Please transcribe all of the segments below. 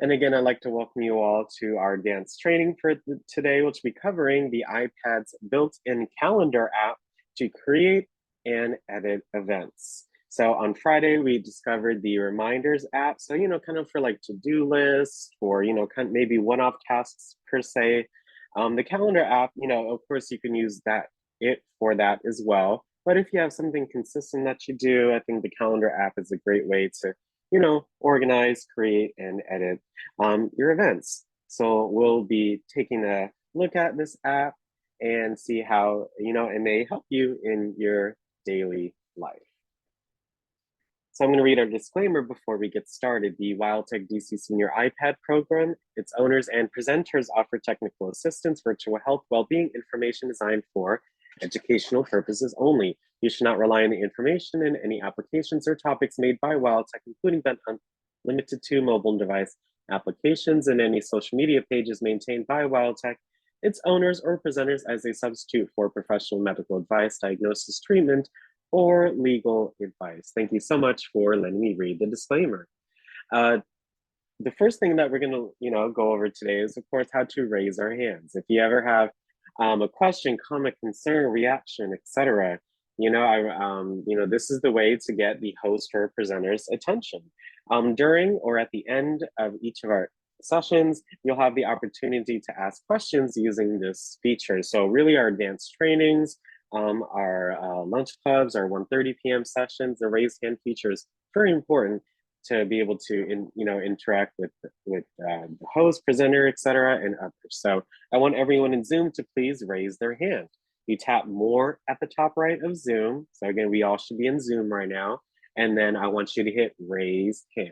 And again, I'd like to welcome you all to our dance training for today, which will be covering the iPad's built-in calendar app to create and edit events. So on Friday, we discovered the reminders app. So, kind of for like to-do lists or, kind of maybe one-off tasks per se. The calendar app, of course, you can use it for that as well. But if you have something consistent that you do, I think the calendar app is a great way to, organize, create, and edit your events. So we'll be taking a look at this app and see how, it may help you in your daily life. So I'm going to read our disclaimer before we get started. The WildTech DC Senior iPad program, its owners and presenters offer technical assistance, virtual health, well-being information designed for educational purposes only. You should not rely on the information in any applications or topics made by WildTech, including but limited to mobile device applications and any social media pages maintained by WildTech, its owners or presenters as a substitute for professional medical advice, diagnosis, treatment, or legal advice. Thank you so much for letting me read the disclaimer. The first thing that we're going to, go over today is, of course, how to raise our hands. If you ever have a question, comment, concern, reaction, etc., this is the way to get the host or presenter's attention. During or at the end of each of our sessions, you'll have the opportunity to ask questions using this feature. So really our advanced trainings, our lunch clubs, our 1:30 p.m. sessions, the raised hand feature is very important to be able to interact with the host, presenter, etc., and others. So I want everyone in Zoom to please raise their hand. You tap more at the top right of Zoom. So again, we all should be in Zoom right now. And then I want you to hit raise hand.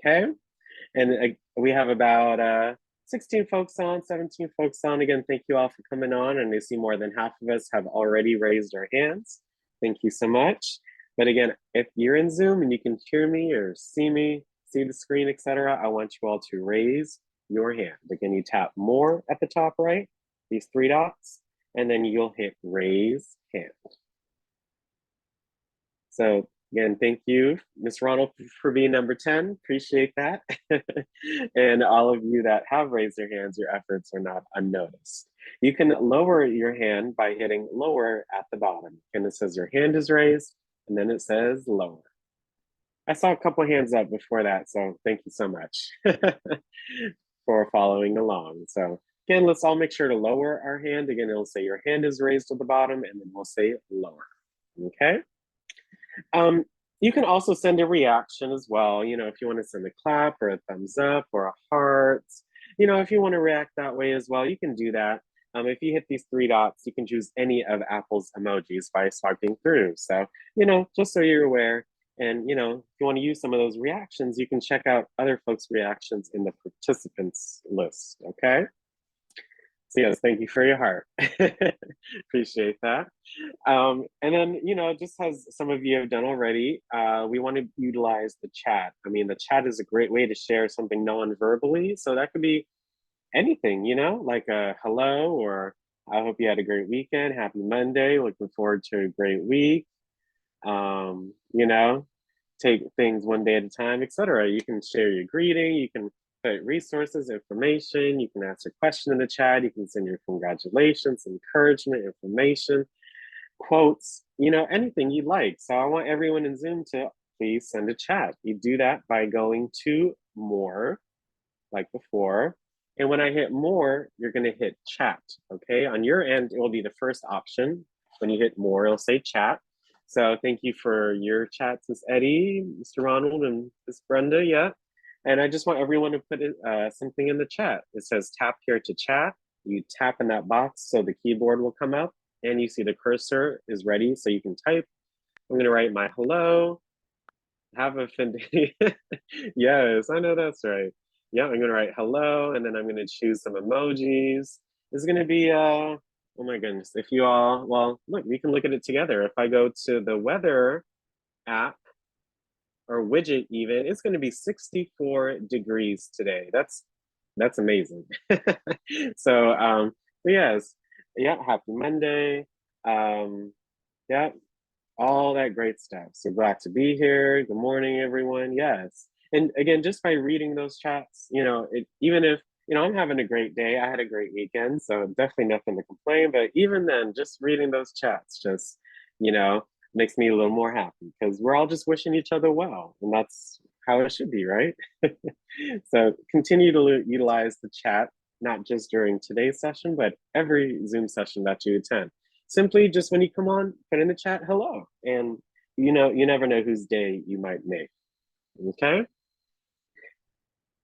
Okay. And we have about 16 folks on, 17 folks on. Again, thank you all for coming on. And I see more than half of us have already raised our hands. Thank you so much. But again, if you're in Zoom and you can hear me or see me, see the screen, etc., I want you all to raise your hand. Again, you tap more at the top right, these three dots, and then you'll hit raise hand. So again, thank you, Ms. Ronald, for being number 10. Appreciate that. And all of you that have raised your hands, your efforts are not unnoticed. You can lower your hand by hitting lower at the bottom. And it says your hand is raised, and then it says lower. I saw a couple hands up before that, so thank you so much for following along. So again, let's all make sure to lower our hand. Again, it'll say your hand is raised at the bottom, and then we'll say lower, okay? You can also send a reaction as well. If you want to send a clap or a thumbs up or a heart, if you want to react that way as well, you can do that. If you hit these three dots, you can choose any of Apple's emojis by swiping through. So, just so you're aware, and, if you want to use some of those reactions, you can check out other folks' reactions in the participants list, okay? So yes, thank you for your heart. Appreciate that. And then, just as some of you have done already, we want to utilize the chat. I mean, the chat is a great way to share something non-verbally. So that could be anything, like a hello, or I hope you had a great weekend. Happy Monday. Looking forward to a great week. Take things one day at a time, etc. You can share your greeting. You can put resources, information. You can ask a question in the chat. You can send your congratulations, encouragement, information, quotes, anything you'd like. So I want everyone in Zoom to please send a chat. You do that by going to more, like before. And when I hit more, you're going to hit chat, okay? On your end, it will be the first option. When you hit more, it'll say chat. So thank you for your chats, Ms. Eddie, Mr. Ronald, and Ms. Brenda, yeah. And I just want everyone to put something in the chat. It says tap here to chat. You tap in that box so the keyboard will come up and you see the cursor is ready so you can type. I'm gonna write my hello. Have a fin Yes, I know that's right. Yeah, I'm gonna write hello and then I'm gonna choose some emojis. It's gonna be oh my goodness, if you all, well, look, we can look at it together. If I go to the weather app or widget even, it's gonna be 64 degrees today. That's amazing. So yes, yeah, happy Monday. Yeah, all that great stuff. So glad to be here. Good morning, everyone. Yes. And again, just by reading those chats, even if, I'm having a great day, I had a great weekend, so definitely nothing to complain. But even then, just reading those chats just, you know, makes me a little more happy because we're all just wishing each other well. And that's how it should be, right? So continue to utilize the chat, not just during today's session, but every Zoom session that you attend. Simply just when you come on, put in the chat, hello. And you never know whose day you might make. Okay.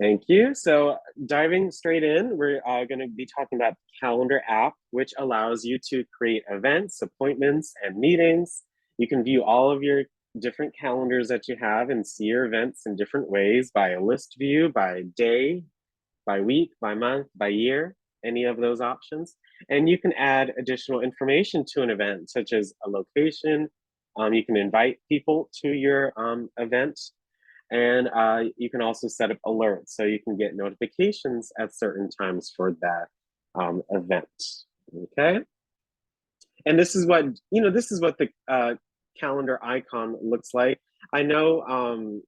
Thank you. So diving straight in, we're going to be talking about the Calendar app, which allows you to create events, appointments, and meetings. You can view all of your different calendars that you have and see your events in different ways by a list view, by day, by week, by month, by year, any of those options. And you can add additional information to an event, such as a location. You can invite people to your event, and you can also set up alerts so you can get notifications at certain times for that event. Okay. And this is what, the calendar icon looks like. I know,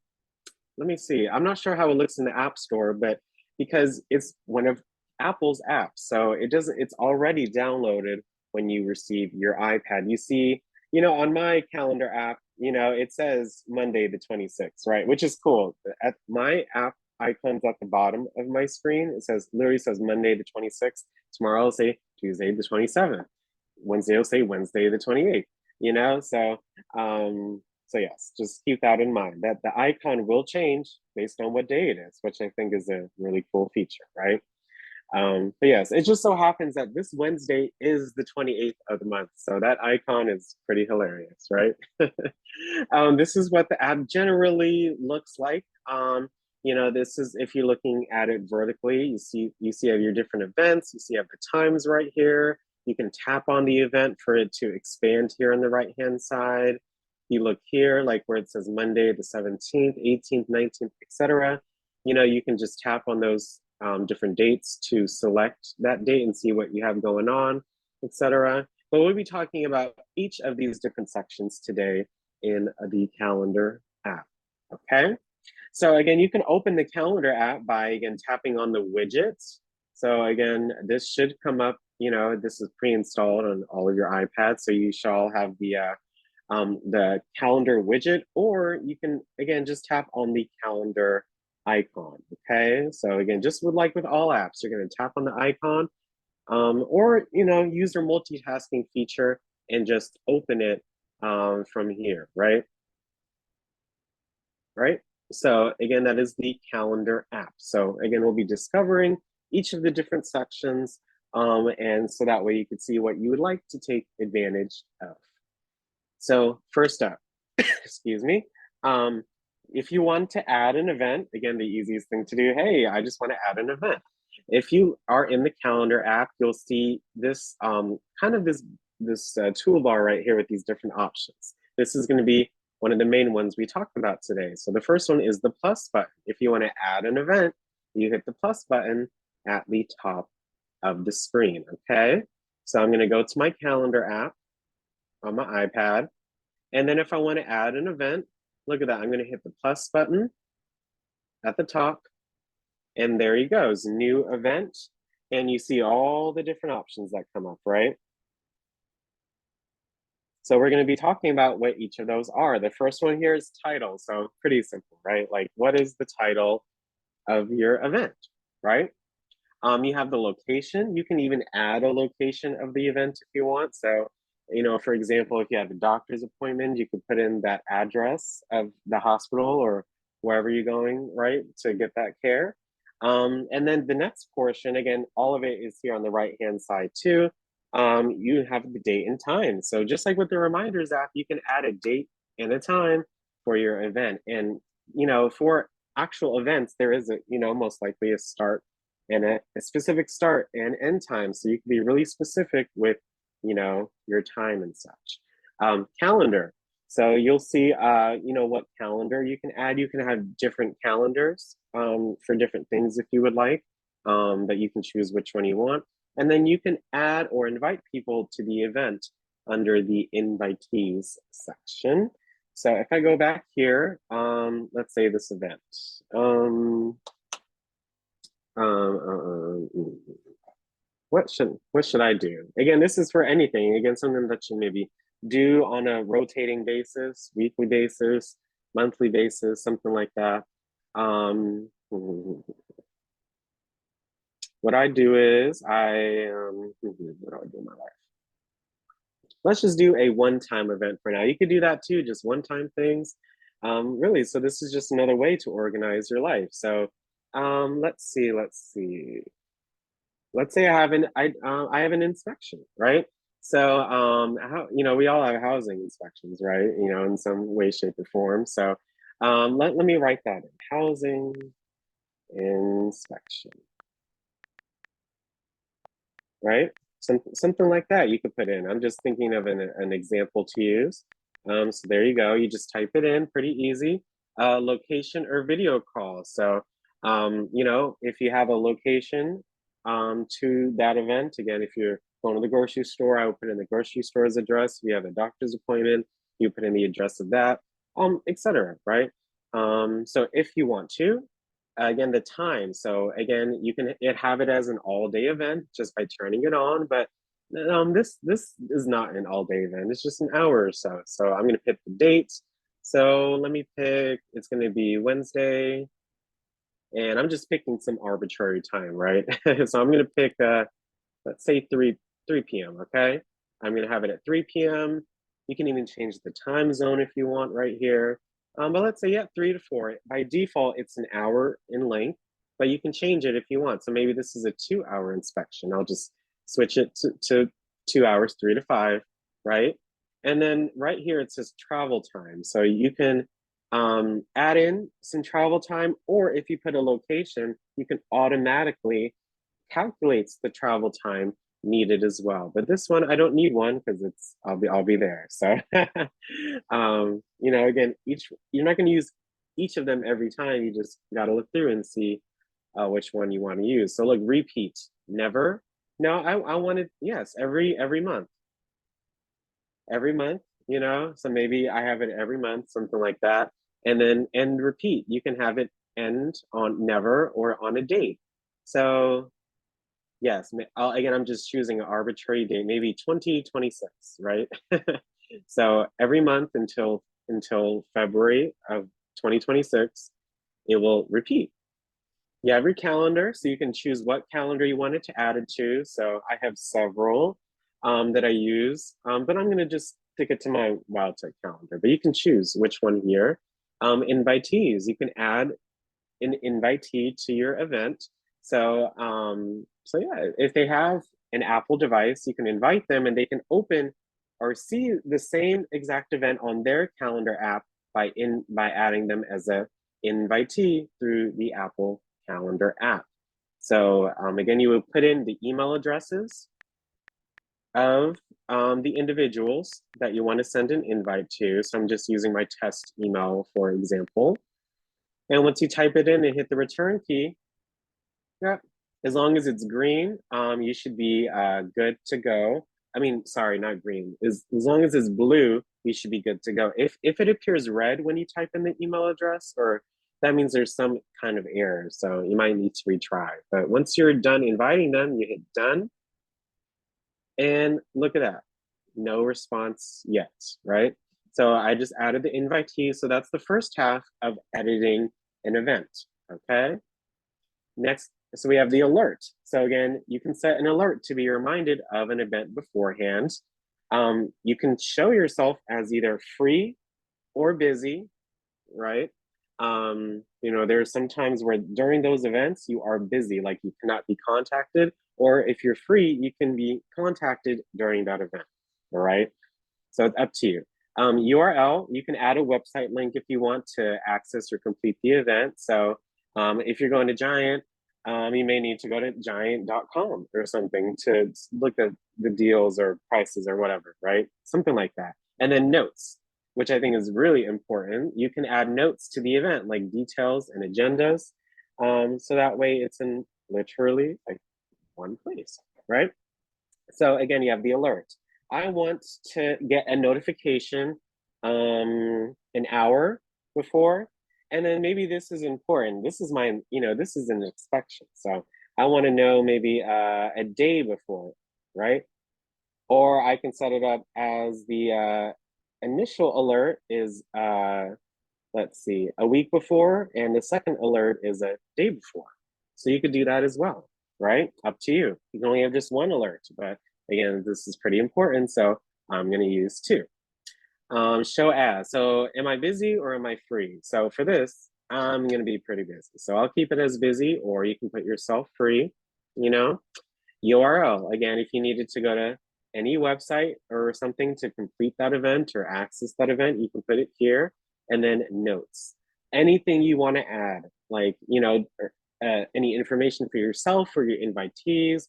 let me see. I'm not sure how it looks in the App Store, but because it's one of Apple's apps, so it's already downloaded when you receive your iPad. You see, on my calendar app, it says Monday the 26th, right? Which is cool. At my app icons at the bottom of my screen, literally says Monday the 26th. Tomorrow I'll say Tuesday the 27th. Wednesday will say Wednesday the 28th, so yes, just keep that in mind that the icon will change based on what day it is, which I think is a really cool feature, right? But yes, it just so happens that this Wednesday is the 28th of the month. So that icon is pretty hilarious, right? This is what the app generally looks like. This is if you're looking at it vertically, you see your different events, you see the times right here. You can tap on the event for it to expand here on the right-hand side. You look here, like where it says Monday the 17th, 18th, 19th, etc. You can just tap on those different dates to select that date and see what you have going on, etc. But we'll be talking about each of these different sections today in the Calendar app, okay? So again, you can open the Calendar app by, again, tapping on the widgets. So again, this should come up, this is pre-installed on all of your iPads, so you shall have the calendar widget, or you can, again, just tap on the calendar icon, okay? So again, just like with all apps, you're gonna tap on the icon, or, use your multitasking feature and just open it from here, right? Right? So again, that is the Calendar app. So again, we'll be discovering each of the different sections, and so that way you can see what you would like to take advantage of. So first up, excuse me, if you want to add an event, again, the easiest thing to do, hey, I just want to add an event. If you are in the Calendar app, you'll see this this toolbar right here with these different options. This is going to be one of the main ones we talked about today. So the first one is the plus button. If you want to add an event, you hit the plus button at the top of the screen, okay? So I'm going to go to my Calendar app on my iPad. And then if I want to add an event, look at that. I'm going to hit the plus button at the top. And there he goes, new event. And you see all the different options that come up, right? So we're going to be talking about what each of those are. The first one here is title. So pretty simple, right? Like, what is the title of your event, right? You have the location. You can even add a location of the event if you want. So, for example, if you have a doctor's appointment, you could put in that address of the hospital or wherever you're going, right, to get that care. And then the next portion, again, all of it is here on the right-hand side too. You have the date and time. So just like with the Reminders app, you can add a date and a time for your event. And, for actual events, there is most likely a start and a specific start and end time. So you can be really specific with, your time and such. Calendar. So you'll see, what calendar you can add. You can have different calendars for different things if you would like, but you can choose which one you want. And then you can add or invite people to the event under the invitees section. So if I go back here, let's say this event. What should I do? Again, this is for anything. Again, something that you maybe do on a rotating basis, weekly basis, monthly basis, something like that. What I do is what do I do in my life? Let's just do a one-time event for now. You could do that too, just one-time things. Really, so this is just another way to organize your life. So let's see. Let's say I have an inspection, right? So how we all have housing inspections, right? In some way, shape, or form. So let me write that in. Housing inspection, right? Something like that you could put in. I'm just thinking of an example to use. So there you go. You just type it in, pretty easy. Location or video call. So, if you have a location to that event, again, if you're going to the grocery store, I would put in the grocery store's address. If you have a doctor's appointment, you put in the address of that, etc. Right? So if you want to, again, the time. So again, you can have it as an all-day event just by turning it on, but this is not an all-day event. It's just an hour or so. So I'm gonna pick the date. So let me pick. It's gonna be Wednesday, and I'm just picking some arbitrary time, right? So I'm gonna pick let's say 3 p.m. Okay, I'm gonna have it at 3 p.m. You can even change the time zone if you want right here. But let's say, yeah, 3 to 4. By default, it's an hour in length, but you can change it if you want. So maybe this is a 2 hour inspection. I'll just switch it to 2 hours, 3 to 5, right? And then right here, it says travel time. So you can add in some travel time, or if you put a location, you can automatically calculates the travel time needed as well. But this one, I don't need one because I'll be there. So, again, you're not going to use each of them every time. You just got to look through and see which one you want to use. So, look, repeat, never. No, I wanted yes every month, every month. So maybe I have it every month, something like that, and then end repeat. You can have it end on never or on a date. So yes, again, I'm just choosing an arbitrary date, maybe 2026, right? So every month until February of 2026, it will repeat. You have your calendar, so you can choose what calendar you want it to add it to. So I have several that I use, but I'm gonna just stick it to my WildTech calendar. But you can choose which one here. Invitees, you can add an invitee to your event. So yeah, if they have an Apple device, you can invite them and they can open or see the same exact event on their calendar app by adding them as a invitee through the Apple Calendar app. So again, you would put in the email addresses of the individuals that you want to send an invite to. So I'm just using my test email, for example. And once you type it in and hit the return key, yeah, as long as it's green, you should be good to go. I mean, sorry, not green. As long as it's blue, you should be good to go. If it appears red when you type in the email address, or that means there's some kind of error, so you might need to retry. But once you're done inviting them, you hit done, and look at that, no response yet, right? So I just added the invitee, so that's the first half of editing an event, okay? Next, so we have the alert. So again, you can set an alert to be reminded of an event beforehand. You can show yourself as either free or busy, right? There's some times where during those events you are busy, like you cannot be contacted, or if you're free, you can be contacted during that event. All right. So it's up to you. URL, you can add a website link if you want to access or complete the event. So if you're going to Giant, you may need to go to giant.com or something to look at the deals or prices or whatever, right? Something like that. And then notes, which I think is really important. You can add notes to the event, like details and agendas. So that way it's in literally like one place, right? So again, you have the alert. I want to get a notification an hour before. And then maybe this is important. This is my, this is an inspection. So I want to know maybe a day before, right? Or I can set it up as the initial alert is, let's see, a week before, and the second alert is a day before. So you could do that as well, right? Up to you. You can only have just one alert, but again, this is pretty important, so I'm going to use two. Show as. So am I busy or am I free? So for this, I'm going to be pretty busy. So I'll keep it as busy, or you can put yourself free, you know? URL, again, if you needed to go to any website or something to complete that event or access that event, you can put it here. And then notes, anything you want to add, like, any information for yourself or your invitees,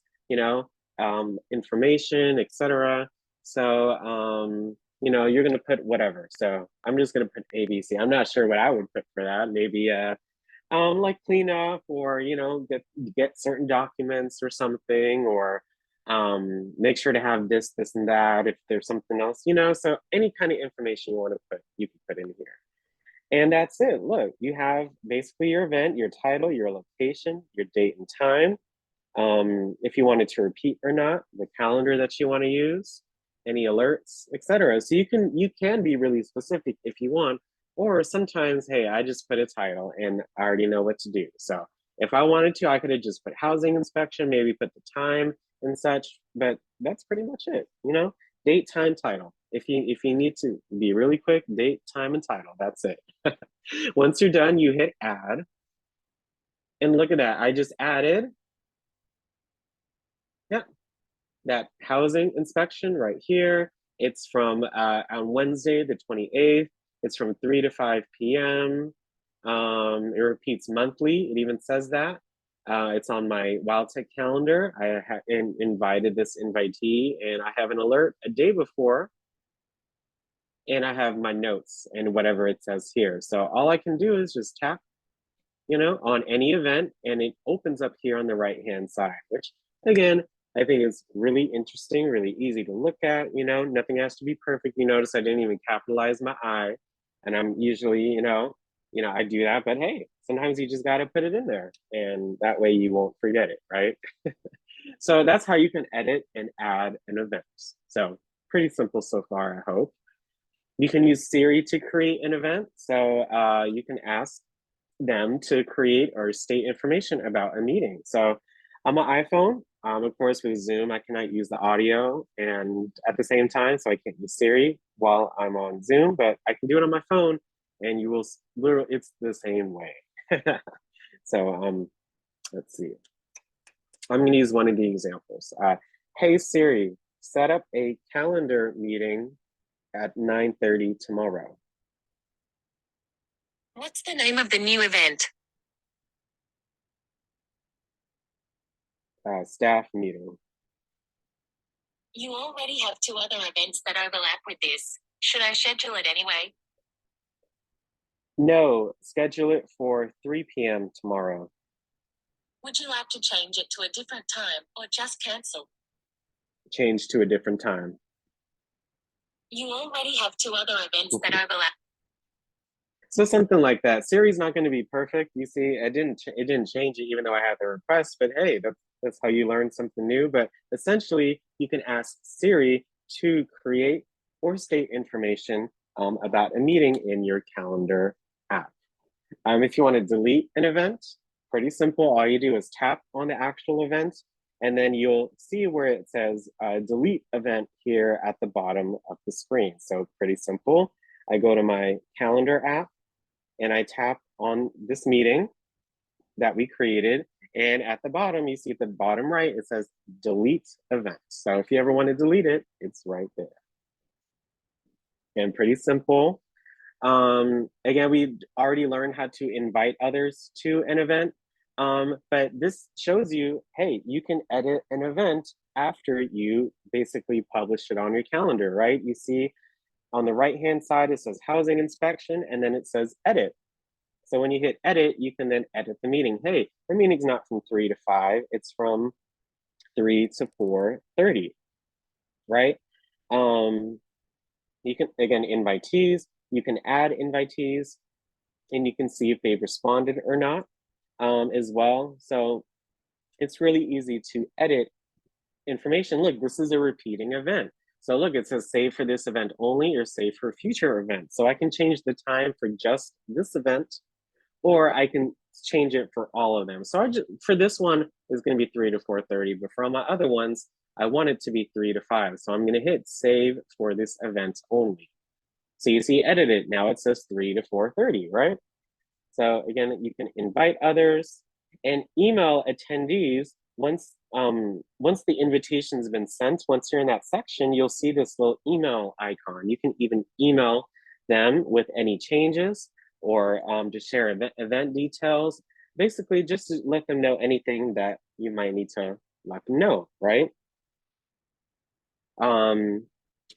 information, etc. So, you're going to put whatever. So I'm just going to put ABC. I'm not sure what I would put for that. Maybe like clean up, or get certain documents or something, or make sure to have this and that if there's something else, so any kind of information you want to put, you can put in here. And that's it. Look, you have basically your event, your title, your location, your date and time, if you wanted to repeat or not, the calendar that you want to use, any alerts, etc. So you can be really specific if you want, or sometimes, hey, I just put a title and I already know what to do. So if I wanted to, I could have just put housing inspection, maybe put the time and such, but that's pretty much it, date, time, title. If you need to be really quick, date, time, and title, that's it. Once you're done, you hit add. And look at that, I just added, yeah, that housing inspection right here. It's from on Wednesday, the 28th. It's from 3 to 5 p.m. It repeats monthly. It even says that. It's on my WildTech calendar. I have invited this invitee, and I have an alert a day before, and I have my notes and whatever it says here. So all I can do is just tap, on any event, and it opens up here on the right-hand side, which again, I think is really interesting, really easy to look at, nothing has to be perfect. You notice I didn't even capitalize my I, and I'm usually, I do that, but hey, sometimes you just got to put it in there, and that way you won't forget it, right? So that's how you can edit and add an event. So pretty simple so far, I hope. You can use Siri to create an event. So you can ask them to create or state information about a meeting. So on my iPhone, of course, with Zoom, I cannot use the audio and at the same time, so I can't use Siri while I'm on Zoom, but I can do it on my phone, and you will literally, it's the same way. So let's see. I'm going to use one of the examples. Hey Siri, set up a calendar meeting at 9:30 tomorrow. What's the name of the new event? Staff meeting. You already have 2 other events that overlap with this. Should I schedule it anyway? No, schedule it for 3 p.m. tomorrow. Would you like to change it to a different time or just cancel? Change to a different time. You already have 2 other events that overlap. So something like that. Siri's not going to be perfect. You see, it didn't change it even though I had the request, but hey, that's how you learn something new. But essentially, you can ask Siri to create or state information about a meeting in your calendar app. If you want to delete an event, pretty simple. All you do is tap on the actual event, and then you'll see where it says delete event here at the bottom of the screen. So pretty simple. I go to my calendar app, and I tap on this meeting that we created. And at the bottom, you see at the bottom right, it says delete event. So if you ever want to delete it, it's right there. And pretty simple. Again, we already learned how to invite others to an event. But this shows you, hey, you can edit an event after you basically publish it on your calendar, right? You see on the right-hand side, it says housing inspection, and then it says edit. So when you hit edit, you can then edit the meeting. Hey, the meeting's not from 3 to 5, it's from 3 to 4:30, right? You can, again, invitees, you can add invitees, and you can see if they've responded or not as well. So it's really easy to edit information. Look, this is a repeating event. So look, it says save for this event only or save for future events. So I can change the time for just this event, or I can change it for all of them. So for this one, it's going to be 3 to 4:30, but for all my other ones, I want it to be 3 to 5. So I'm going to hit save for this event only. So you see, edit it. Now it says 3 to 4:30, right? So again, you can invite others and email attendees once the invitation's been sent. Once you're in that section, you'll see this little email icon. You can even email them with any changes or to share event details. Basically, just to let them know anything that you might need to let them know, right?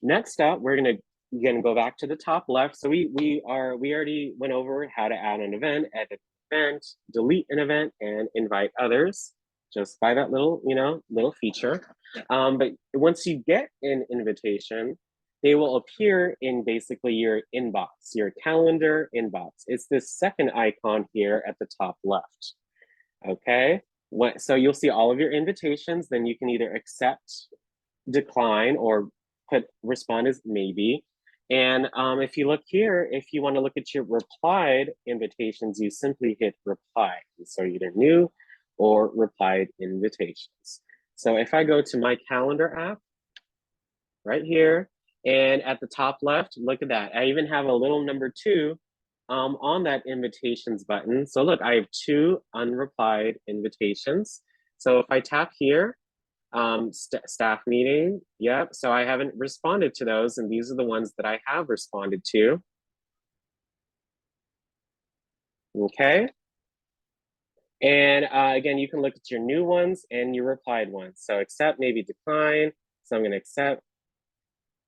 Next up, we're gonna again go back to the top left. So we already went over how to add an event, edit an event, delete an event, and invite others just by that little little feature. But once you get an invitation, they will appear in basically your inbox, your calendar inbox. It's this second icon here at the top left. Okay, so you'll see all of your invitations. Then you can either accept, decline, or respond as maybe. And if you look here, if you want to look at your replied invitations, you simply hit reply. So either new or replied invitations. So if I go to my calendar app right here, and at the top left, look at that. I even have a little number 2 on that invitations button. So look, I have 2 unreplied invitations. So if I tap here, staff meeting, yep, so I haven't responded to those, and these are the ones that I have responded to. Okay, and again, you can look at your new ones and your replied ones. So accept, maybe decline. So I'm going to accept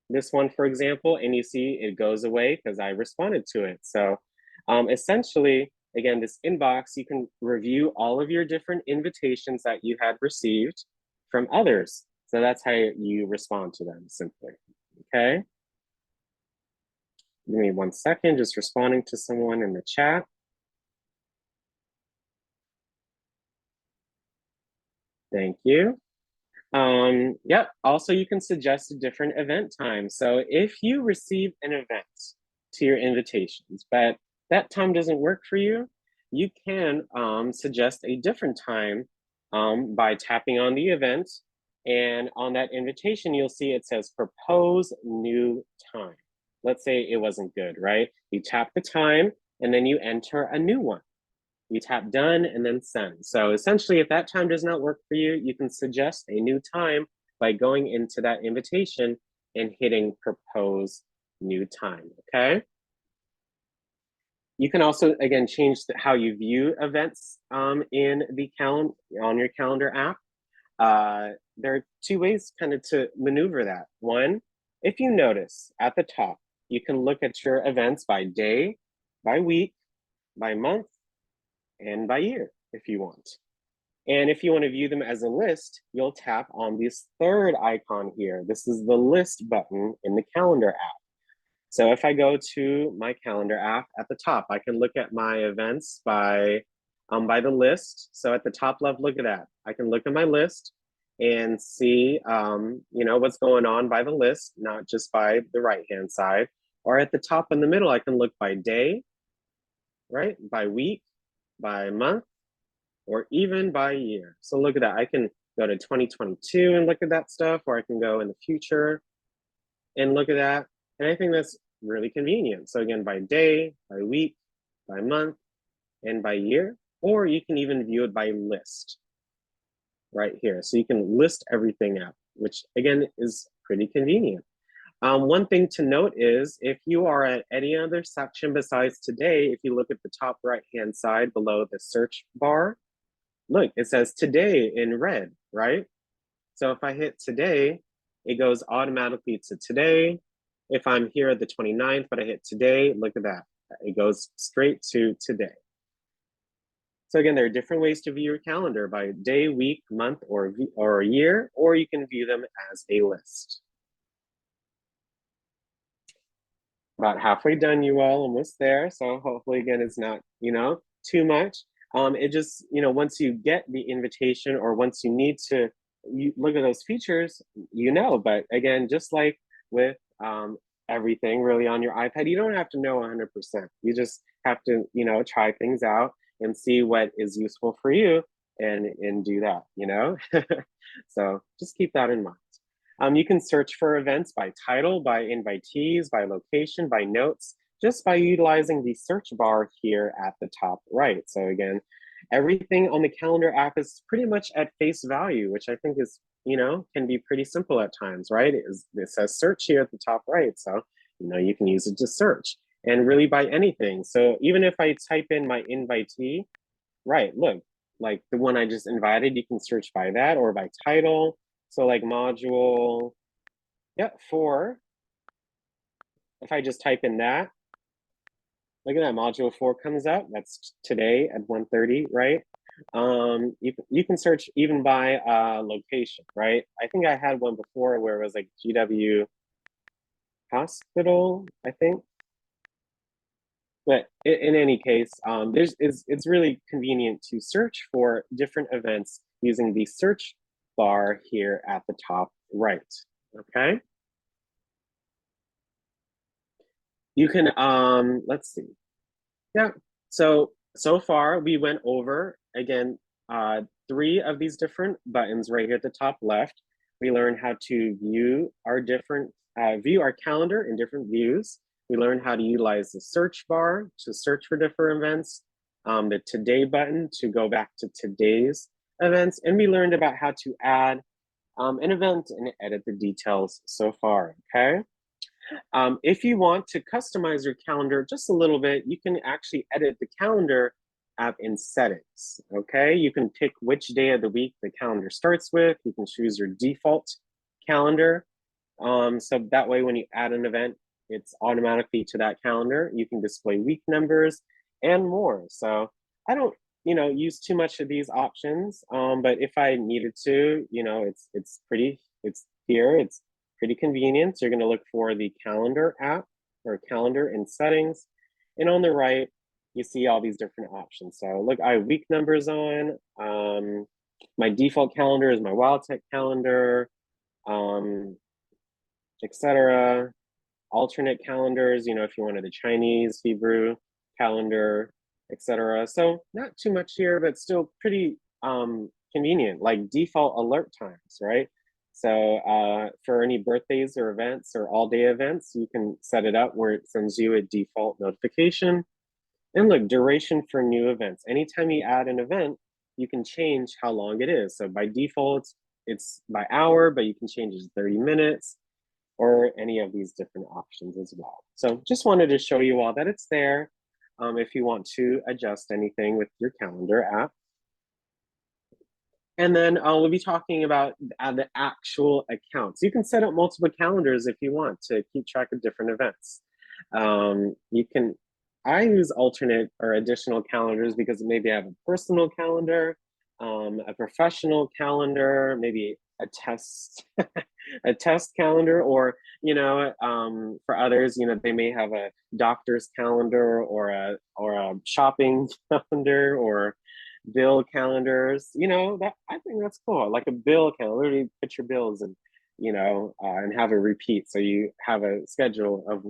this one, for example, and you see it goes away because I responded to it. So essentially, again, this inbox, you can review all of your different invitations that you had received from others. So that's how you respond to them simply, okay? Give me 1 second, just responding to someone in the chat. Thank you. Yep, also you can suggest a different event time. So if you receive an event to your invitations, but that time doesn't work for you, you can suggest a different time by tapping on the event. And on that invitation, you'll see it says propose new time. Let's say it wasn't good, right? You tap the time and then you enter a new one. You tap done and then send. So essentially, if that time does not work for you, you can suggest a new time by going into that invitation and hitting propose new time, okay? You can also, again, change how you view events in the on your calendar app. There are 2 ways kind of to maneuver that. One, if you notice at the top, you can look at your events by day, by week, by month, and by year if you want. And if you want to view them as a list, you'll tap on this third icon here. This is the list button in the calendar app. So if I go to my calendar app at the top, I can look at my events by the list. So at the top left, look at that. I can look at my list and see what's going on by the list, not just by the right-hand side. Or at the top in the middle, I can look by day, right? By week, by month, or even by year. So look at that. I can go to 2022 and look at that stuff, or I can go in the future and look at that. And I think that's really convenient. So again, by day, by week, by month, and by year, or you can even view it by list right here. So you can list everything out, which again is pretty convenient. One thing to note is if you are at any other section besides today, if you look at the top right-hand side below the search bar, look, it says today in red, right? So if I hit today, it goes automatically to today. If I'm here at the 29th, but I hit today, look at that. It goes straight to today. So again, there are different ways to view your calendar by day, week, month, or year, or you can view them as a list. about halfway done, you all, almost there. So hopefully again, it's not, too much. It just, once you get the invitation or once you need to you look at those features, but again, just like with everything really on your iPad, you don't have to know 100%. You just have to, try things out and see what is useful for you and do that. So just keep that in mind. You can search for events by title, by invitees, by location, by notes, just by utilizing the search bar here at the top right. So again, everything on the calendar app is pretty much at face value, which I think is, can be pretty simple at times, right? It says search here at the top right. So, you can use it to search and really by anything. So even if I type in my invitee, right, look, like the one I just invited, you can search by that or by title. So like module, 4. If I just type in that, look at that, module 4 comes up. That's today at 1:30, right? You can search even by location, right? I think I had one before where it was like GW Hospital, I think. But in any case, it's really convenient to search for different events using the search bar here at the top right, okay? You can, let's see. Yeah, so far we went over, again, 3 of these different buttons right here at the top left. We learned how to view our calendar in different views. We learned how to utilize the search bar to search for different events, the today button to go back to today's events, and we learned about how to add an event and edit the details so far, okay? If you want to customize your calendar just a little bit, you can actually edit the calendar app in settings, okay? You can pick which day of the week the calendar starts with. You can choose your default calendar. So that way when you add an event, it's automatically to that calendar. You can display week numbers and more. So I don't, use too much of these options, but if I needed to, it's here, it's pretty convenient. So you're going to look for the calendar app or calendar in settings. And on the right, you see all these different options. So look, I have week numbers on. My default calendar is my Wildtech calendar, etc. Alternate calendars, if you wanted the Chinese, Hebrew calendar, etc. So not too much here, but still pretty convenient, like default alert times, right? So for any birthdays or events or all-day events, you can set it up where it sends you a default notification. And look, duration for new events. Anytime you add an event, you can change how long it is. So by default, it's by hour, but you can change it to 30 minutes or any of these different options as well. So just wanted to show you all that it's there if you want to adjust anything with your calendar app. And then we'll be talking about the actual accounts. You can set up multiple calendars if you want to keep track of different events. I use alternate or additional calendars because maybe I have a personal calendar, a professional calendar, maybe a test a test calendar, or for others, they may have a doctor's calendar or a shopping calendar or bill calendars. That I think that's cool. Like a bill calendar, you put your bills and and have a repeat, so you have a schedule of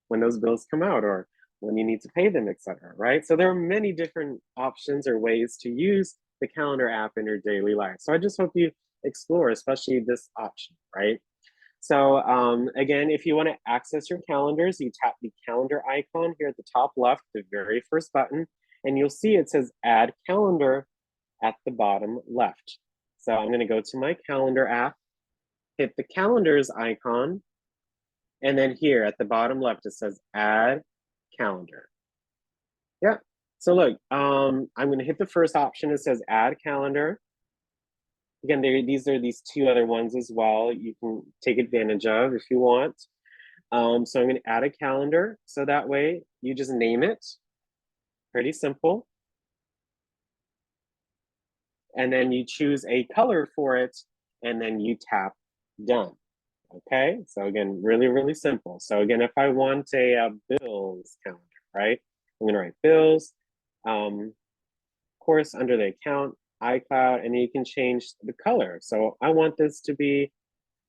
when those bills come out or when you need to pay them, etc. Right? So there are many different options or ways to use the calendar app in your daily life. So I just hope you explore, especially this option, right? So again, if you want to access your calendars, you tap the calendar icon here at the top left, the very first button, and you'll see it says add calendar at the bottom left. So I'm going to go to my calendar app, hit the calendars icon, and then here at the bottom left, it says add calendar. Yeah. So look, I'm going to hit the first option. It says add calendar. Again, these are these 2 other ones as well you can take advantage of if you want. So I'm going to add a calendar. So that way you just name it. Pretty simple. And then you choose a color for it, and then you tap done. Okay, so again, really, really simple. So again, if I want a bills calendar, right? I'm gonna write bills, of course, under the account, iCloud, and you can change the color. So I want this to be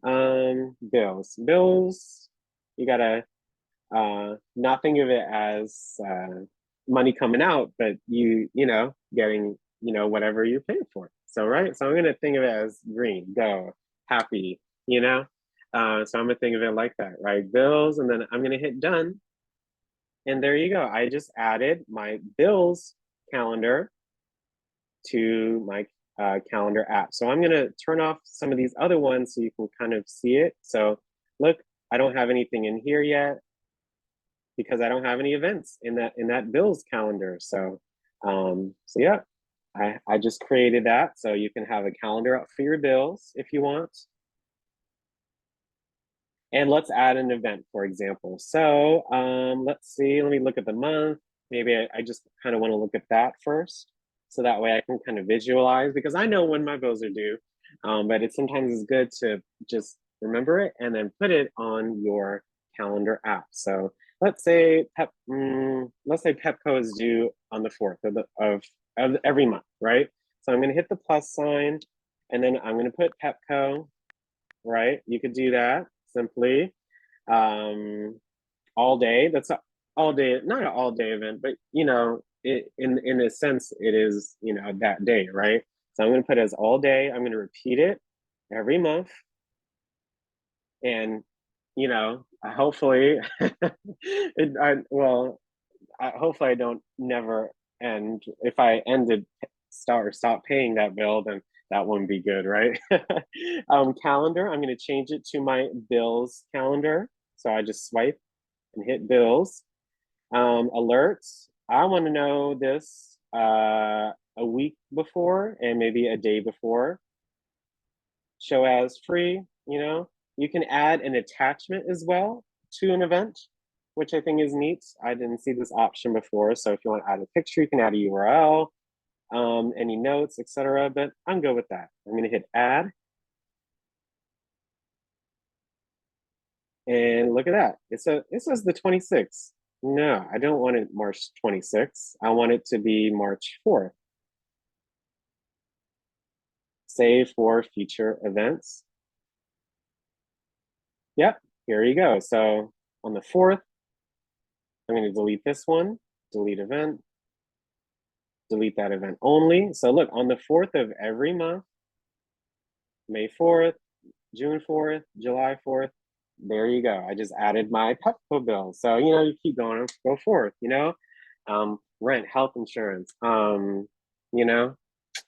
bills. Bills, you gotta not think of it as money coming out, but you know, getting, you know, whatever you paid for. So, right? So I'm gonna think of it as green, go, happy, you know? So I'm gonna think of it like that, right? Bills, and then I'm gonna hit done. And there you go. I just added my bills calendar to my calendar app. So I'm gonna turn off some of these other ones so you can kind of see it. So look, I don't have anything in here yet because I don't have any events in that bills calendar. So yeah, I just created that so you can have a calendar up for your bills if you want. And let's add an event, for example. So let's see, let me look at the month. Maybe I just kind of want to look at that first. So that way I can kind of visualize because I know when my bills are due. But it sometimes is good to just remember it and then put it on your calendar app. So let's say Pepco is due on the 4th of every month, right? So I'm going to hit the plus sign and then I'm going to put Pepco, right? You could do that simply. Um, all day. That's a all day, not an all day event, but you know, in a sense, it is, you know, that day, right? So I'm going to put it as all day. I'm going to repeat it every month, and you know, hopefully, hopefully I don't never end. If I ended stop paying that bill, then that wouldn't be good, right? Calendar, I'm going to change it to my bills calendar. So I just swipe and hit bills. Alerts, I want to know this a week before and maybe a day before. Show as free, you know. You can add an attachment as well to an event, which I think is neat. I didn't see this option before. So if you want to add a picture, you can add a URL, any notes, etc. But I'm good with that. I'm going to hit add. And look at that. It says the 26th. No, I don't want it March 26th. I want it to be March 4th. Save for future events. Yep, here you go. So on the 4th, I'm going to delete this one, delete event, delete that event only. So look, on the 4th of every month, May 4th, June 4th, July 4th, there you go. I just added my Pepco bill. So, you know, you keep going, go forth, you know, rent, health insurance, you know,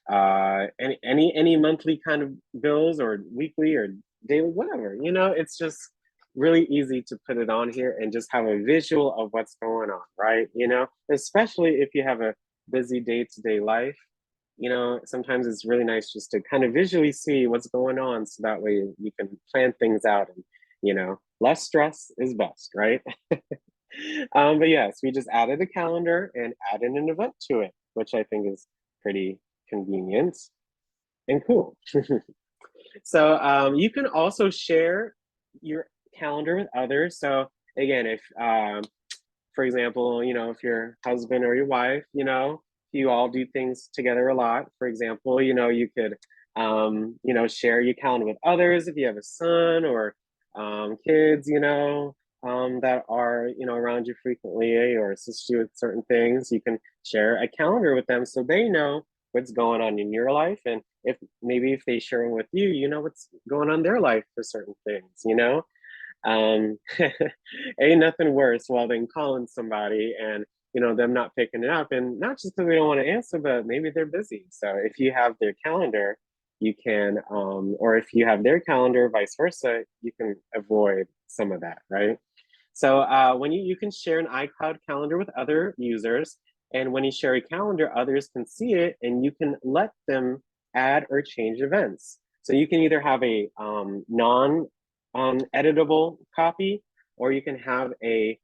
any monthly kind of bills or weekly or daily, whatever, you know, it's just really easy to put it on here and just have a visual of what's going on, right? You know, especially if you have a busy day-to-day life, you know, sometimes it's really nice just to kind of visually see what's going on so that way you can plan things out and, you know, less stress is best, right? But yes, we just added a calendar and added an event to it, which I think is pretty convenient and cool. So you can also share your calendar with others. So again, if for example, you know, if your husband or your wife, you know, you all do things together a lot. For example, you know, you could you know, share your calendar with others if you have a son or kids, you know, that are, you know, around you frequently or assist you with certain things. You can share a calendar with them so they know what's going on in your life. And if maybe if they share with you, you know what's going on in their life for certain things, you know? Um, ain't nothing worse while than calling somebody and you know them not picking it up, and not just because they don't want to answer, but maybe they're busy. So if you have their calendar, you can, or if you have their calendar, vice versa, you can avoid some of that, right? So when you can share an iCloud calendar with other users, and when you share a calendar, others can see it, and you can let them add or change events. So you can either have a non editable copy, or you can have a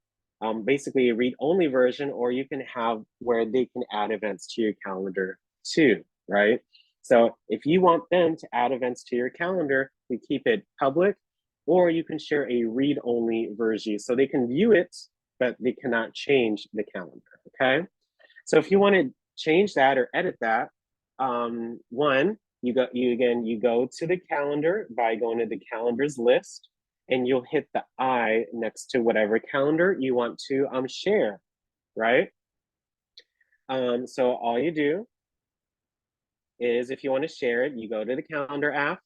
basically a read-only version, or you can have where they can add events to your calendar too, right? So if you want them to add events to your calendar, you keep it public, or you can share a read-only version. So they can view it, but they cannot change the calendar, okay? So if you want to change that or edit that, one, you go to the calendar by going to the calendars list, and you'll hit the I next to whatever calendar you want to share, right? So all you do is, if you want to share it, you go to the calendar app,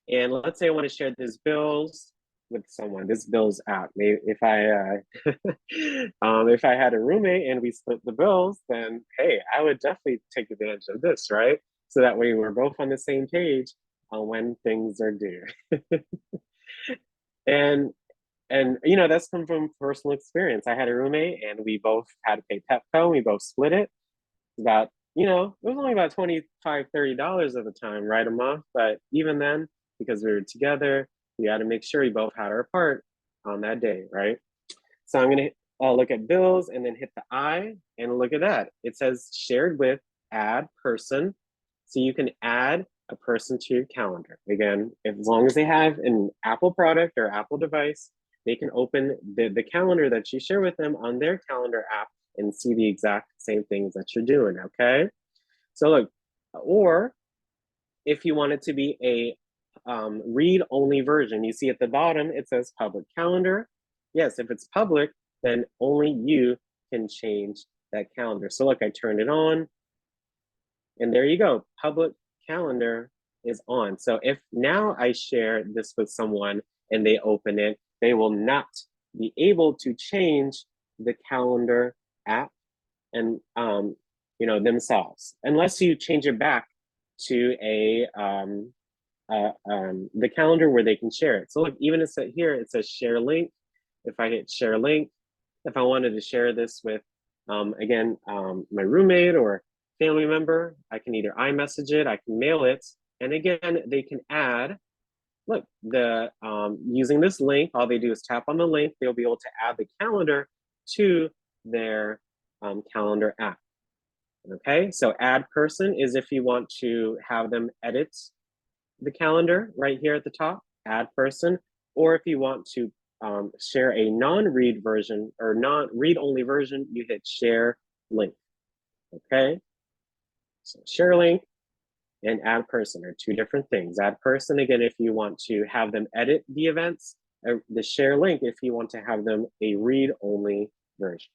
and let's say I want to share this bills with someone, this bills app. Maybe if I if I had a roommate and we split the bills, then hey, I would definitely take advantage of this, right? So that way we're both on the same page on when things are due. and you know, that's come from personal experience. I had a roommate and we both had to pay Pepco, we both split it. About, you know, it was only about $25-$30 at the time, right, a month. But even then, because we were together, we had to make sure we both had our part on that day, right? So I'm gonna look at bills and then hit the I, and look at that. It says shared with, add person. So you can add a person to your calendar. Again, as long as they have an Apple product or Apple device, they can open the calendar that you share with them on their calendar app and see the exact same things that you're doing, okay? So look, or if you want it to be a read-only version, you see at the bottom, it says public calendar. Yes, if it's public, then only you can change that calendar. So look, I turned it on, and there you go, public calendar is on. So if now I share this with someone and they open it, they will not be able to change the calendar app and you know, themselves, unless you change it back to the calendar where they can share it. So look, even it's here, it says share link. If I hit share link, if I wanted to share this with again my roommate or family member, I can either iMessage it, I can mail it, and again they can add. Look, the using this link, all they do is tap on the link, they'll be able to add the calendar to their calendar app. Okay, so add person is if you want to have them edit the calendar right here at the top, add person, or if you want to share a non-read non-read only version, you hit share link. Okay, so share link and add person are two different things. Add person, again, if you want to have them edit the events, the share link if you want to have them a read-only version.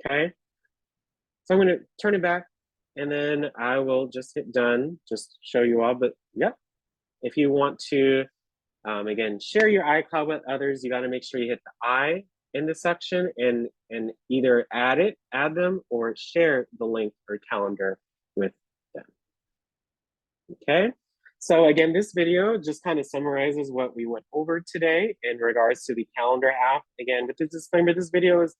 Okay, so I'm going to turn it back, and then I will just hit done, just show you all. But yep, if you want to, again, share your iCloud with others, you got to make sure you hit the I in the section and either add them, or share the link or calendar with them. Okay, so again, this video just kind of summarizes what we went over today in regards to the calendar app. Again, with the disclaimer, this video is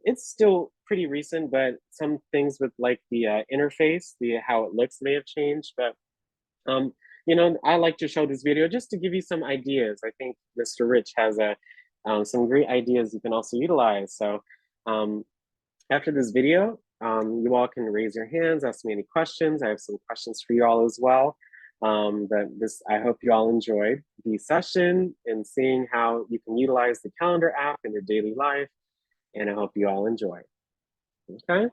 it's still pretty recent, but some things with like the interface, how it looks may have changed. But you know, I like to show this video just to give you some ideas. I think Mr. Rich has some great ideas you can also utilize. So after this video, you all can raise your hands, ask me any questions. I have some questions for you all as well. But I hope you all enjoyed the session and seeing how you can utilize the calendar app in your daily life. And I hope you all enjoy. Okay.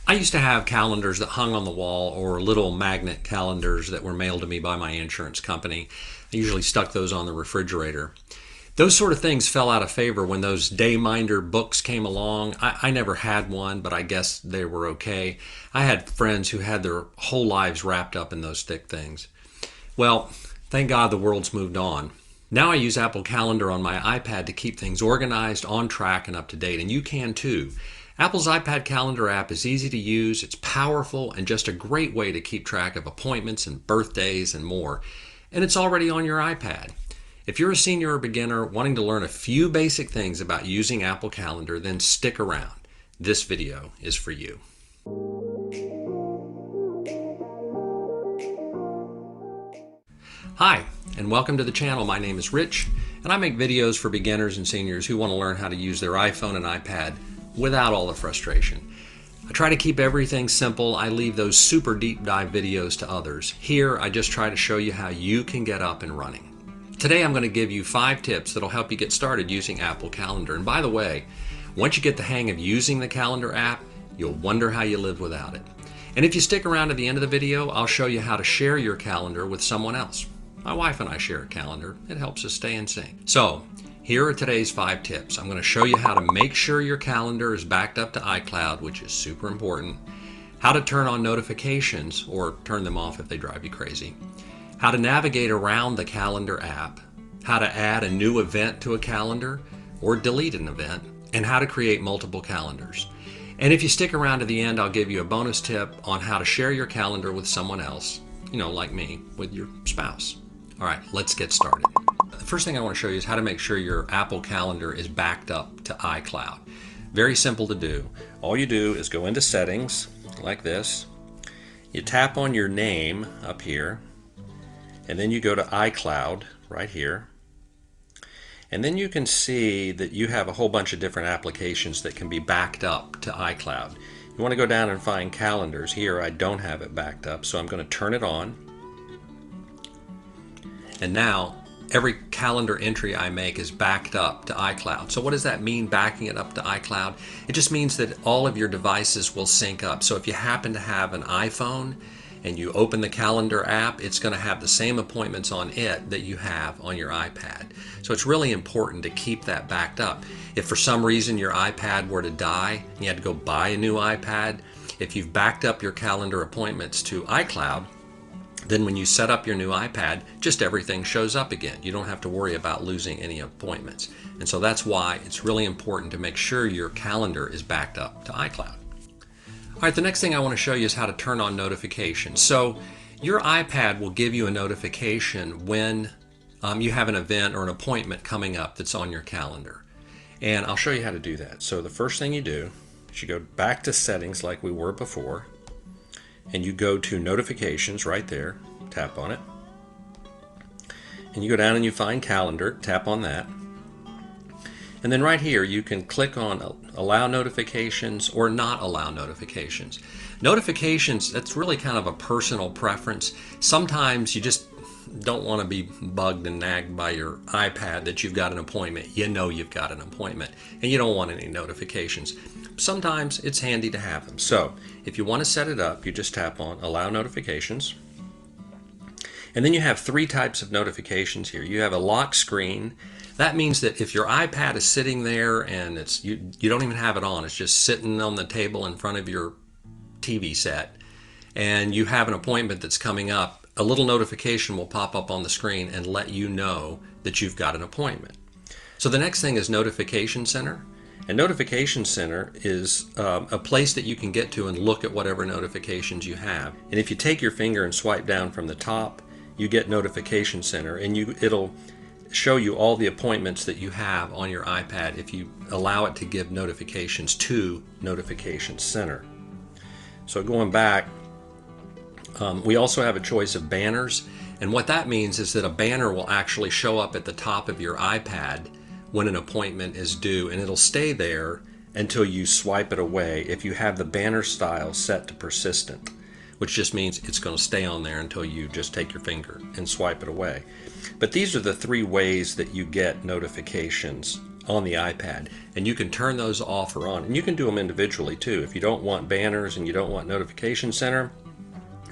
I used to have calendars that hung on the wall, or little magnet calendars that were mailed to me by my insurance company. I usually stuck those on the refrigerator. Those sort of things fell out of favor when those Dayminder books came along. I never had one, but I guess they were okay. I had friends who had their whole lives wrapped up in those thick things. Well, thank God the world's moved on. Now I use Apple Calendar on my iPad to keep things organized, on track, and up to date, and you can too. Apple's iPad Calendar app is easy to use, it's powerful, and just a great way to keep track of appointments and birthdays and more. And it's already on your iPad. If you're a senior or beginner wanting to learn a few basic things about using Apple Calendar, then stick around. This video is for you. Hi, and welcome to the channel. My name is Rich, and I make videos for beginners and seniors who want to learn how to use their iPhone and iPad without all the frustration. I try to keep everything simple. I leave those super deep dive videos to others. Here, I just try to show you how you can get up and running. Today I'm going to give you 5 tips that'll help you get started using Apple Calendar. And by the way, once you get the hang of using the Calendar app, you'll wonder how you live without it. And if you stick around to the end of the video, I'll show you how to share your calendar with someone else. My wife and I share a calendar. It helps us stay in sync. So, here are today's 5 tips. I'm going to show you how to make sure your calendar is backed up to iCloud, which is super important. How to turn on notifications or turn them off if they drive you crazy. How to navigate around the calendar app. How to add a new event to a calendar or delete an event. And how to create multiple calendars. And if you stick around to the end, I'll give you a bonus tip on how to share your calendar with someone else, like me, with your spouse. All right, let's get started. The first thing I want to show you is how to make sure your Apple Calendar is backed up to iCloud. Very simple to do. All you do is go into Settings, like this. You tap on your name up here, and then you go to iCloud right here. And then you can see that you have a whole bunch of different applications that can be backed up to iCloud. You want to go down and find calendars. Here I don't have it backed up, so I'm going to turn it on. And now every calendar entry I make is backed up to iCloud. So what does that mean, backing it up to iCloud? It just means that all of your devices will sync up. So if you happen to have an iPhone and you open the calendar app, it's going to have the same appointments on it that you have on your iPad. So it's really important to keep that backed up. If for some reason your iPad were to die and you had to go buy a new iPad, if you've backed up your calendar appointments to iCloud, then when you set up your new iPad, just everything shows up again. You don't have to worry about losing any appointments. And so that's why it's really important to make sure your calendar is backed up to iCloud. All right, the next thing I want to show you is how to turn on notifications. So your iPad will give you a notification when you have an event or an appointment coming up that's on your calendar. And I'll show you how to do that. So the first thing you do is you go back to Settings like we were before, and you go to Notifications right there, tap on it. And you go down and you find Calendar, tap on that. And then right here you can click on Allow Notifications or Not Allow Notifications. Notifications, that's really kind of a personal preference. Sometimes you just don't want to be bugged and nagged by your iPad that you've got an appointment. You know you've got an appointment and you don't want any notifications. Sometimes it's handy to have them. So if you want to set it up, you just tap on Allow Notifications. And then you have 3 types of notifications here. You have a lock screen. That means that if your iPad is sitting there and you don't even have it on, it's just sitting on the table in front of your TV set, and you have an appointment that's coming up, a little notification will pop up on the screen and let you know that you've got an appointment. So the next thing is Notification Center. And Notification Center is a place that you can get to and look at whatever notifications you have. And if you take your finger and swipe down from the top, you get Notification Center, and it'll show you all the appointments that you have on your iPad if you allow it to give notifications to Notification Center. So going back, we also have a choice of banners, and what that means is that a banner will actually show up at the top of your iPad when an appointment is due, and it'll stay there until you swipe it away if you have the banner style set to persistent, which just means it's going to stay on there until you just take your finger and swipe it away. But these are the 3 ways that you get notifications on the iPad, and you can turn those off or on, and you can do them individually too. If you don't want banners and you don't want Notification Center,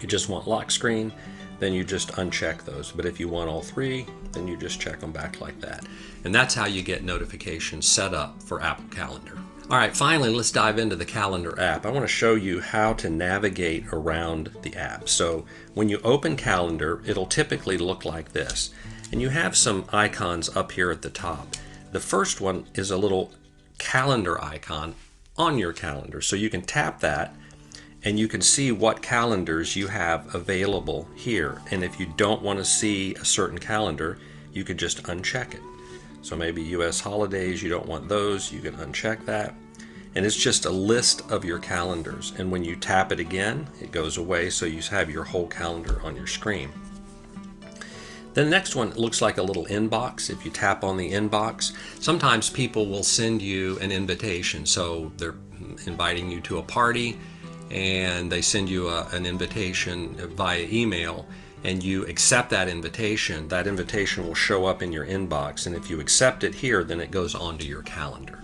you just want lock screen, then you just uncheck those. But if you want all 3, then you just check them back like that. And that's how you get notifications set up for Apple Calendar. All right, finally, let's dive into the Calendar app. I want to show you how to navigate around the app. So when you open Calendar, it'll typically look like this. And you have some icons up here at the top. The first one is a little calendar icon on your calendar. So you can tap that and you can see what calendars you have available here. And if you don't want to see a certain calendar, you could just uncheck it. So maybe US holidays, you don't want those, you can uncheck that. And it's just a list of your calendars. And when you tap it again, it goes away, so you have your whole calendar on your screen. The next one looks like a little inbox. If you tap on the inbox, sometimes people will send you an invitation. So they're inviting you to a party and they send you an invitation via email, and you accept that invitation will show up in your inbox. And if you accept it here, then it goes onto your calendar.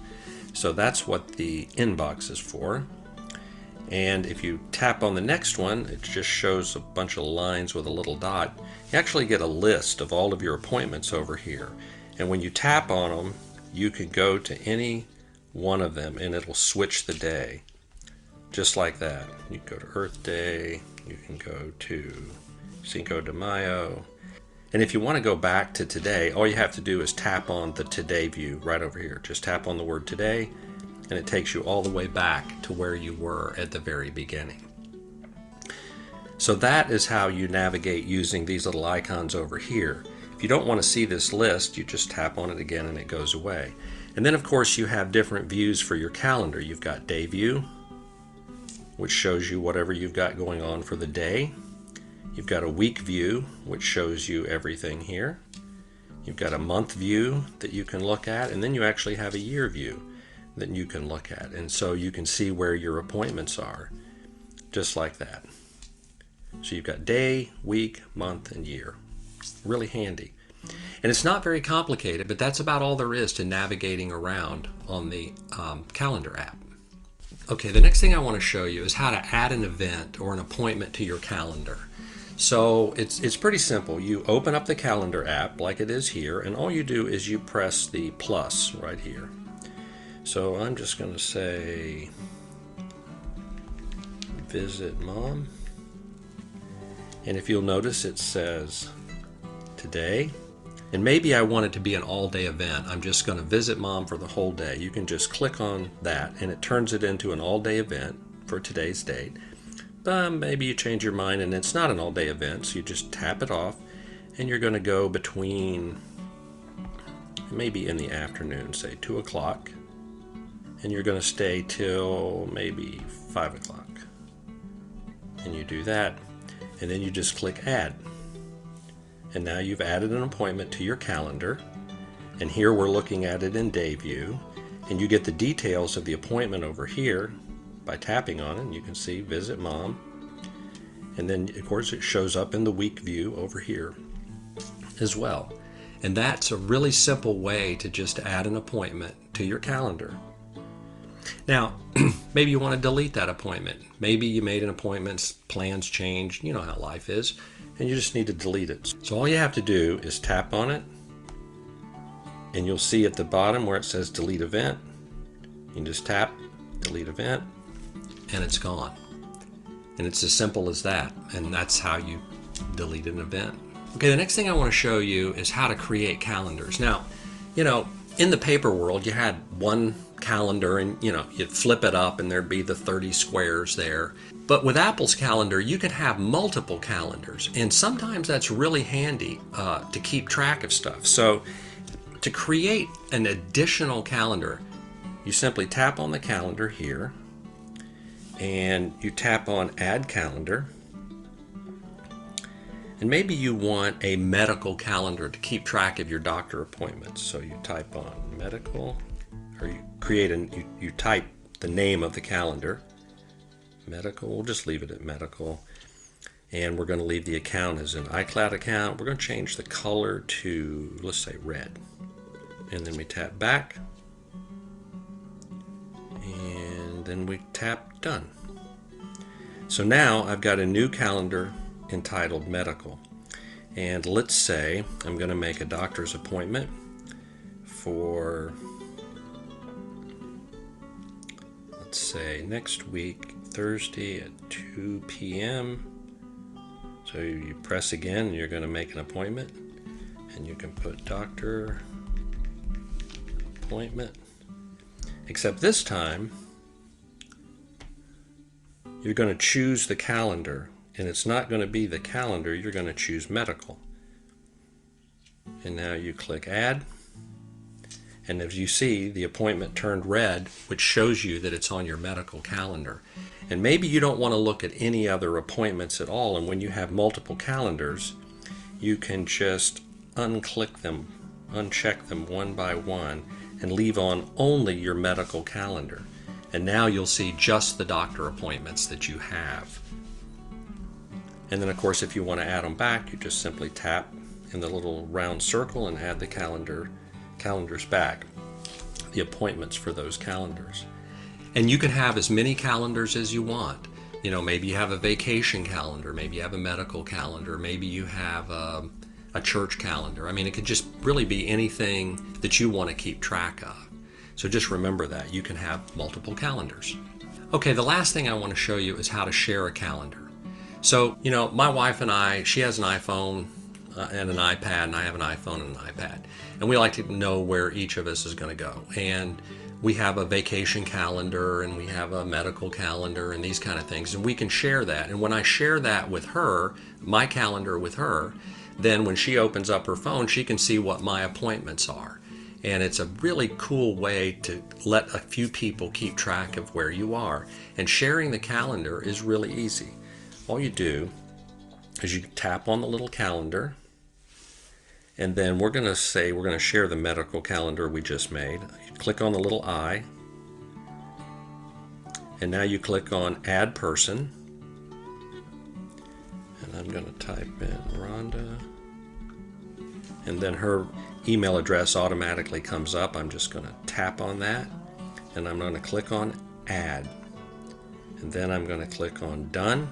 So that's what the inbox is for. And if you tap on the next one, it just shows a bunch of lines with a little dot. You actually get a list of all of your appointments over here. And when you tap on them, you can go to any one of them and it'll switch the day. Just like that. You can go to Earth Day, you can go to Cinco de Mayo. And if you want to go back to today, all you have to do is tap on the Today view right over here. Just tap on the word Today, and it takes you all the way back to where you were at the very beginning. So that is how you navigate using these little icons over here. If you don't want to see this list, you just tap on it again and it goes away. And then of course you have different views for your calendar. You've got Day View, which shows you whatever you've got going on for the day. You've got a Week View, which shows you everything here. You've got a Month View that you can look at, and then you actually have a Year View that you can look at. And so you can see where your appointments are, just like that. So you've got day, week, month, and year. Really handy. And it's not very complicated, but that's about all there is to navigating around on the calendar app. Okay, the next thing I want to show you is how to add an event or an appointment to your calendar. So it's pretty simple. You open up the calendar app like it is here, and all you do is you press the plus right here. So I'm just going to say Visit Mom. And if you'll notice, it says today. And maybe I want it to be an all-day event. I'm just going to visit Mom for the whole day. You can just click on that and it turns it into an all-day event for today's date. But maybe you change your mind and it's not an all-day event, so you just tap it off and you're going to go between, maybe in the afternoon, say 2 o'clock, and you're going to stay till maybe 5 o'clock. And you do that, and then you just click Add. And now you've added an appointment to your calendar, and here we're looking at it in Day View, and you get the details of the appointment over here by tapping on it, and you can see Visit Mom, and then of course it shows up in the Week View over here as well. And that's a really simple way to just add an appointment to your calendar. Now, maybe you want to delete that appointment. Maybe you made an appointment, plans changed, you know how life is, and you just need to delete it. So all you have to do is tap on it, and you'll see at the bottom where it says Delete Event. You can just tap Delete Event, and it's gone. And it's as simple as that, and that's how you delete an event. Okay, the next thing I want to show you is how to create calendars. Now, you know, in the paper world, you had one calendar and, you know, you'd flip it up and there'd be the 30 squares there. But with Apple's calendar, you can have multiple calendars. And sometimes that's really handy to keep track of stuff. So to create an additional calendar, you simply tap on the calendar here and you tap on Add Calendar. And maybe you want a medical calendar to keep track of your doctor appointments. So you type on medical, or you create you type the name of the calendar. Medical, we'll just leave it at medical. And we're going to leave the account as an iCloud account. We're going to change the color to, let's say, red. And then we tap back. And then we tap done. So now I've got a new calendar entitled Medical, and let's say I'm going to make a doctor's appointment for, let's say, next week Thursday at 2 p.m. So you press again and you're going to make an appointment, and you can put doctor appointment, except this time you're going to choose the calendar. And it's not going to be the calendar, you're going to choose medical. And now you click Add. And as you see, the appointment turned red, which shows you that it's on your medical calendar. And maybe you don't want to look at any other appointments at all. And when you have multiple calendars, you can just unclick them, uncheck them one by one, and leave on only your medical calendar. And now you'll see just the doctor appointments that you have. And then of course, if you want to add them back, you just simply tap in the little round circle and add the calendars back, the appointments for those calendars. And you can have as many calendars as you want. You know, maybe you have a vacation calendar, maybe you have a medical calendar, maybe you have a church calendar. I mean, it could just really be anything that you want to keep track of. So just remember that you can have multiple calendars. Okay, the last thing I want to show you is how to share a calendar. So, you know, my wife and I, she has an iPhone and an iPad, and I have an iPhone and an iPad. And we like to know where each of us is going to go. And we have a vacation calendar and we have a medical calendar and these kind of things. And we can share that. And when I share that with her, my calendar with her, then when she opens up her phone, she can see what my appointments are. And it's a really cool way to let a few people keep track of where you are. And sharing the calendar is really easy. All you do is you tap on the little calendar, and then we're going to say we're going to share the medical calendar we just made. You click on the little I, and now you click on Add Person. And I'm going to type in Rhonda, and then her email address automatically comes up. I'm just going to tap on that, and I'm going to click on Add, and then I'm going to click on Done.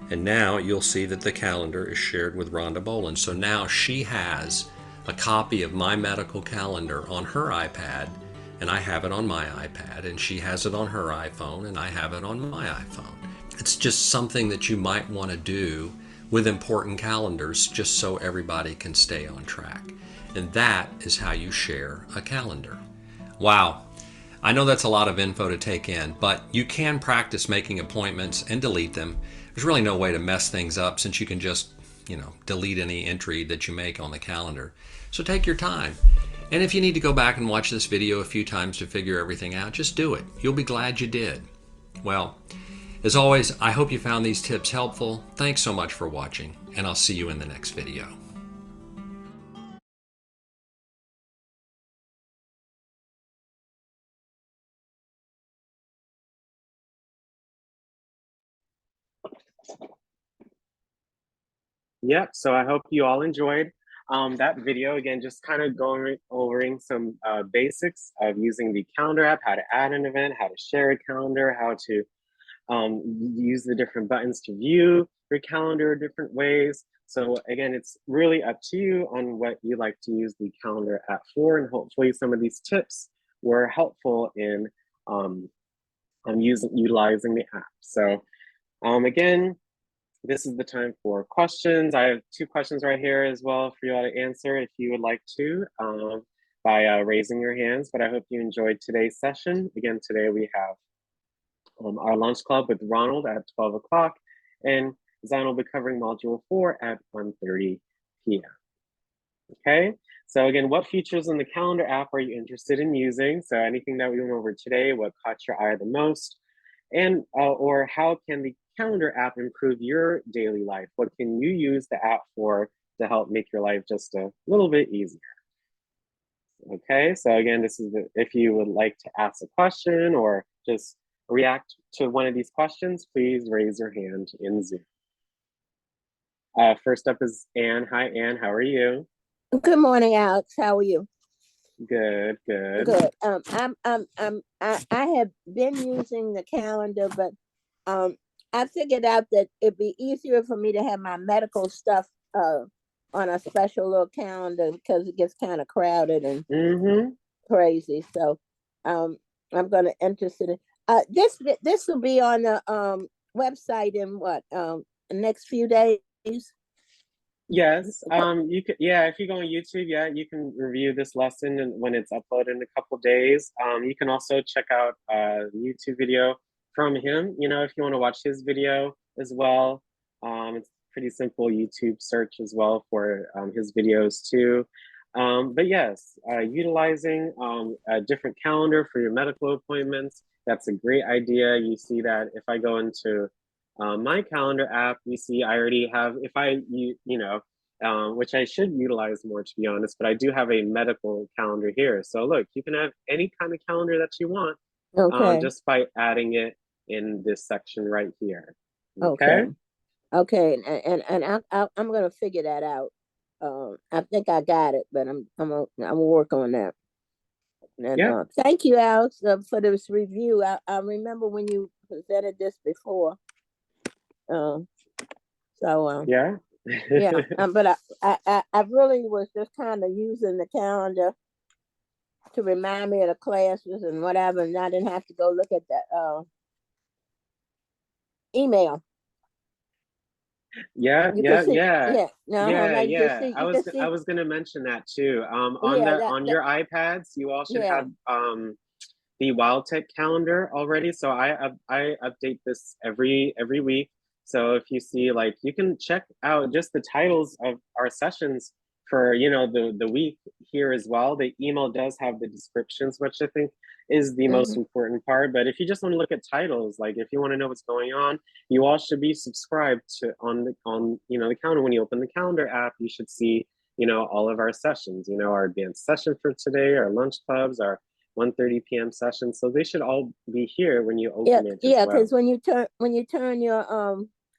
And now you'll see that the calendar is shared with Rhonda Boland. So now she has a copy of my medical calendar on her iPad, and I have it on my iPad, and she has it on her iPhone, and I have it on my iPhone. It's just something that you might want to do with important calendars just so everybody can stay on track. And that is how you share a calendar. Wow. I know that's a lot of info to take in, but you can practice making appointments and delete them. There's really no way to mess things up since you can just, delete any entry that you make on the calendar. So take your time. And if you need to go back and watch this video a few times to figure everything out, just do it. You'll be glad you did. Well, as always, I hope you found these tips helpful. Thanks so much for watching, and I'll see you in the next video. Yep, so I hope you all enjoyed that video. Again, just kind of going over some basics of using the calendar app, how to add an event, how to share a calendar, how to use the different buttons to view your calendar different ways. So again, it's really up to you on what you like to use the calendar app for, and hopefully some of these tips were helpful in utilizing the app. So again, this is the time for questions. I have 2 questions right here as well for you all to answer if you would like to by raising your hands. But I hope you enjoyed today's session. Again, today we have our lunch club with Ronald at 12 o'clock, and Zion will be covering module 4 at 1:30 p.m. Okay, so again, what features in the calendar app are you interested in using? So anything that we went over today, what caught your eye the most? And or how can the calendar app improve your daily life? What can you use the app for to help make your life just a little bit easier? Okay, so again, this is if you would like to ask a question or just react to one of these questions, please raise your hand in Zoom. First up is Anne. Hi, Anne. How are you? Good morning, Alex. How are you? Good, good. Good. I have been using the calendar, but I figured out that it'd be easier for me to have my medical stuff on a special little calendar because it gets kind of crowded and crazy. So I'm gonna interested in this will be on the website in what the next few days. Yes, you could, if you go on YouTube, you can review this lesson and when it's uploaded in a couple days. You can also check out a YouTube video from him, if you want to watch his video as well. It's pretty simple YouTube search as well for his videos too. But yes, utilizing a different calendar for your medical appointments, that's a great idea. You see that if I go into my calendar app, you see I already have, if I, which I should utilize more to be honest, but I do have a medical calendar here. So look, you can have any kind of calendar that you want Okay. just by adding it in this section right here. Okay. Okay, and I'm gonna figure that out. I think I got it, but I'm work on that. And Yeah, thank you, Alex, for this review. I remember when you presented this before. Uh, so yeah. yeah, but I really was just kind of using the calendar to remind me of the classes and whatever, and I didn't have to go look at the email. Yeah, You can yeah, see, yeah. yeah, no, Yeah, now you can yeah. see, I you can was I see, was gonna mention that too. On yeah, the on that your iPads, you all should yeah. have the WildTech calendar already. So I update this every week. So if you see, like, you can check out just the titles of our sessions for, the week here as well. The email does have the descriptions, which I think is the most Mhm. important part. But if you just want to look at titles, like if you want to know what's going on, you all should be subscribed to on the calendar. When you open the calendar app, you should see all of our sessions, our advanced session for today, our lunch clubs, our 1:30 p.m. session. So they should all be here when you Yeah, open it as yeah, well. because when you turn your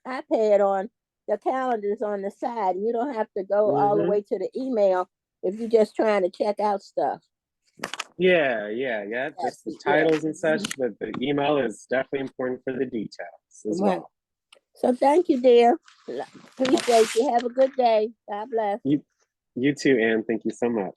iPad on, the calendar's on the side. You don't have to go all the Mm-hmm. way to the email if you're just trying to check out stuff. Yeah, yeah, yeah. Just Yes, the yeah. titles and such, but the email is definitely important for the details as Right. well. So thank you, dear. Appreciate you. Have a good day. God bless. You, you too, Anne. Thank you so much.